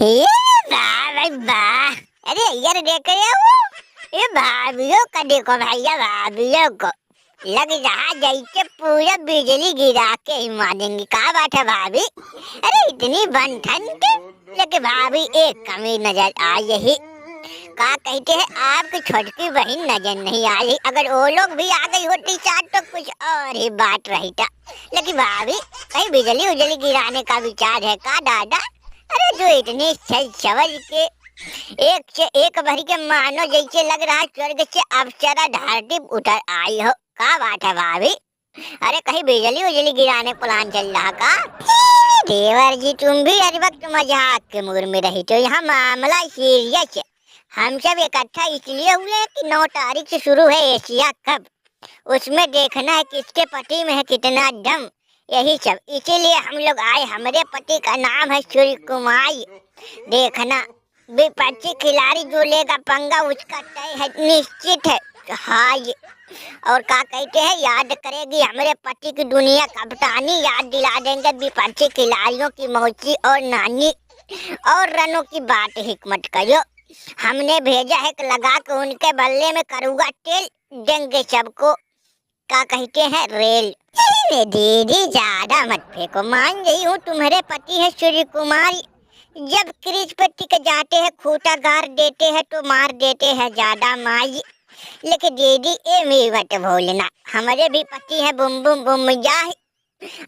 हे वाह भाई वाह। अरे यार देख रहे हो ये भाभीियों का, देखो भैया भाभीियों को लग रहा जैसे पूरा बिजली गिरा के ही मारेंगी। कहा बात है भाभी? अरे इतनी बनठन के, लेकिन भाभी एक कमी नजर आ यही। कहा कहते हैं आपकी छोटकी बहन नजर नहीं आ रही। अगर वो लोग भी आ गई होती साथ तो कुछ और ही बात रही था। लेकिन भाभी कहीं बिजली उजली गिराने का विचार है का दादा? अरे जो इतनी सज सवज के एक से एक भरी के मानो जैसे लग रहा स्वर्ग से अप्सरा धरती उतर आई हो। का बात है भाभी? अरे कहीं बिजली उजली गिराने प्लान चल रहा का? देवर जी तुम भी हर वक्त मजाक के मूड में रही तो यहाँ मामला सीरियस है। हम सब इकट्ठा इसलिए हुए हैं कि 9 तारीख से शुरू है एशिया कप। उसमें देखना है किसके पति में है कितना दम, यही सब। इसीलिए हम लोग आए। हमारे पति का नाम है सूर्य कुमार। देखना विपक्षी खिलाड़ी जो लेगा पंगा उसका तय है, निश्चित है। हाँ ये और क्या कहते हैं, याद करेगी हमारे पति की दुनिया कप्तानी। याद दिला देंगे विपक्षी खिलाड़ियों की मौसी और नानी। और रनों की बात हिकमत करो, हमने भेजा है कि लगा के उनके बल्ले में करूँगा तेल, देंगे सबको क्या कहते हैं रेल। दीदी ज्यादा मत फेंको, मान गई हूँ तुम्हारे पति है सूर्य कुमार। जब क्रीज पे टिक जाते हैं खूटा गार देते हैं तो मार देते हैं ज्यादा माई। लेकिन दीदी ये मेरी मत भूलना, हमारे भी पति है बुम बुम बुम जाए।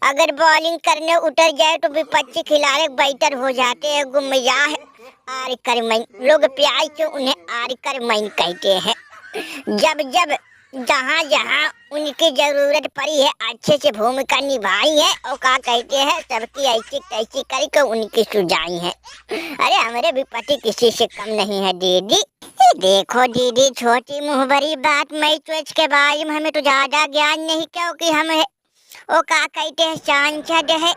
अगर बॉलिंग करने उतर जाए तो विपक्षी खिलाड़ी बैटर हो जाते हैं गुम जाए। आर कर मैं लोग प्यार से उन्हें आर कर मैं कहते हैं। जब जब जहाँ जहाँ उनकी जरूरत पड़ी है अच्छे से भूमिका निभाई है और क्या कहते हैं सबकी ऐसी तैसी करके उनकी सुझाई है। अरे हमारे भी पति किसी से कम नहीं है दीदी। देखो दीदी छोटी मुँह भरी बात, मैच के बारे में हमें तो ज्यादा ज्ञान नहीं क्योंकि हम है वो क्या कहते हैं सांसद है।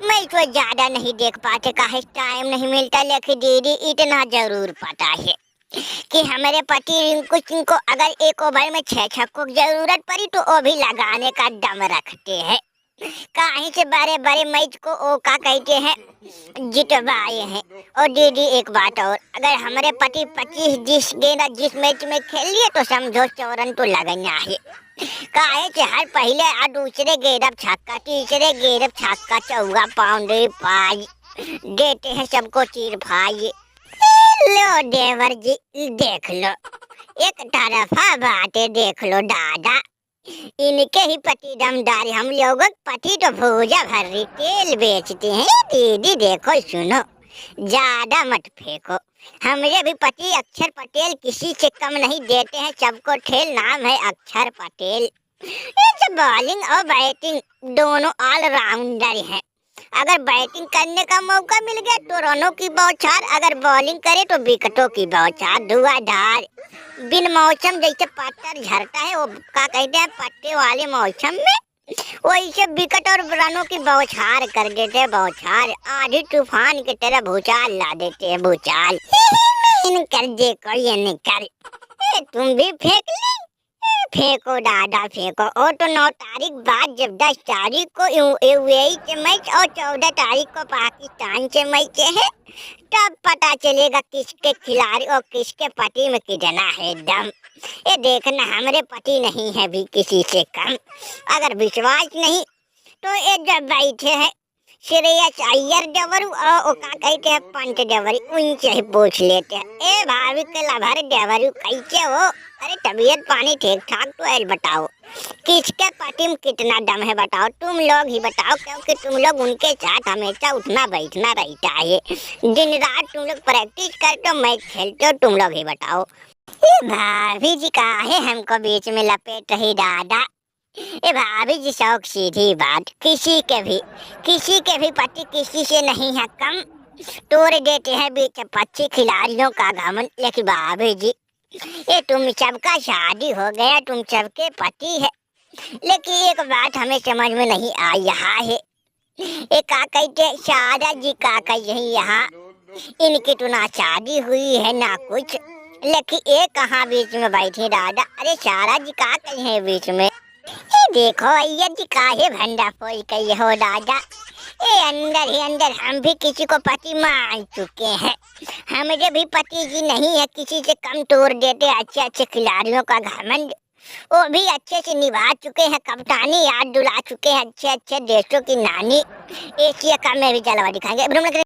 मैं तो ज्यादा नहीं देख पाते काहे टाइम नहीं मिलता, लेकिन दीदी इतना जरूर पता है कि हमारे पति रिंकू सिंह को अगर एक ओवर में 6 छक्कों की जरूरत पड़ी तो वो भी लगाने का दम रखते हैं। कहीं से बड़े बड़े मैच को वो क्या कहते हैं जितवाए हैं। और दीदी एक बात और, अगर हमारे पति 25 गेंद जिस मैच में खेल लिए तो समझो 100 रन तो लगना है। काहे से हर पहले और दूसरे गेंद छक्का, तीसरे गेंद छक्का, चौका, बाउंड्री पाई देते हैं सबको चीर भाई। लो देवर जी देख लो, एक तरफा बातें देख लो दादा। इनके ही पति दमदार, हम लोगों पति तो भूजा भर तेल बेचते हैं। दीदी देखो सुनो, ज्यादा मत फेंको, हमारे भी पति अक्षर पटेल किसी से कम नहीं देते हैं सबको ठेल, नाम है अक्षर पटेल। ये बॉलिंग और बैटिंग दोनों ऑलराउंडर हैं। अगर बैटिंग करने का मौका मिल गया तो रनों की बौछार, अगर बॉलिंग करे तो विकेटों की बौछार, धुआंधार। बिन मौसम जैसे पत्थर झरता है वो क्या कहते हैं पत्ते वाले मौसम में, वही से विकेट और रनों की बौछार कर देते हैं बौछार। आधी तूफान की तरह भूचाल ला देते हैं भूचाल। कर देखो ये निकल, तुम भी फेंक ली। फेंको दादा फेंको। और तो 9 तारीख बाद जब 10 तारीख को यूएई से मैच और 14 तारीख को पाकिस्तान से मैच है तब पता चलेगा किसके खिलाड़ी और किसके पति में कितना है दम। ये देखना हमारे पति नहीं है भी किसी से कम। अगर विश्वास नहीं तो ये जब बैठे हैं श्रेयस अय्यर देवरू और क्या कहते हैं पंच देवरी, उनसे ही पूछ लेते हैं। ए भाभी के लभर देवरू कैसे हो? अरे तबीयत पानी ठीक ठाक तो है, बताओ किसके पति में कितना दम है बताओ, तुम लोग ही बताओ क्योंकि तुम लोग उनके साथ हमेशा उठना बैठना रहता है। दिन रात तुम लोग प्रैक्टिस करते हो, मैच खेलते हो, तुम लोग ही बताओ। भाभी जी काहे हमको बीच में लपेट रही दादा? ए भाभी जी शौक सीधी बात, किसी के भी पति किसी से नहीं है कम। तोड़ देते हैं बीच पक्षी खिलाड़ियों का घमंड। लेकिन भाभी जी ये तुम सबका शादी हो गया, तुम सबके पति है, लेकिन एक बात हमें समझ में नहीं आ रहा है। ये का कहते शारदा जी का कही यहाँ, इनकी तो ना शादी हुई है ना कुछ, लेकिन ये कहाँ बीच में बैठी दादा? अरे शारदा जी का कही है बीच में? ये देखो अय्यर जी काहे भंडा फोड़ कही हो दादा? ए अंदर ही अंदर हम भी किसी को पति मान चुके हैं। हमें भी पति जी नहीं है किसी से कम तोड़ देते अच्छे अच्छे खिलाड़ियों का घमंड। वो भी अच्छे से निभा चुके हैं, कप्तानी याद दिला चुके हैं अच्छे अच्छे देशों की नानी। एशिया कप में भी जलवा दिखाएंगे।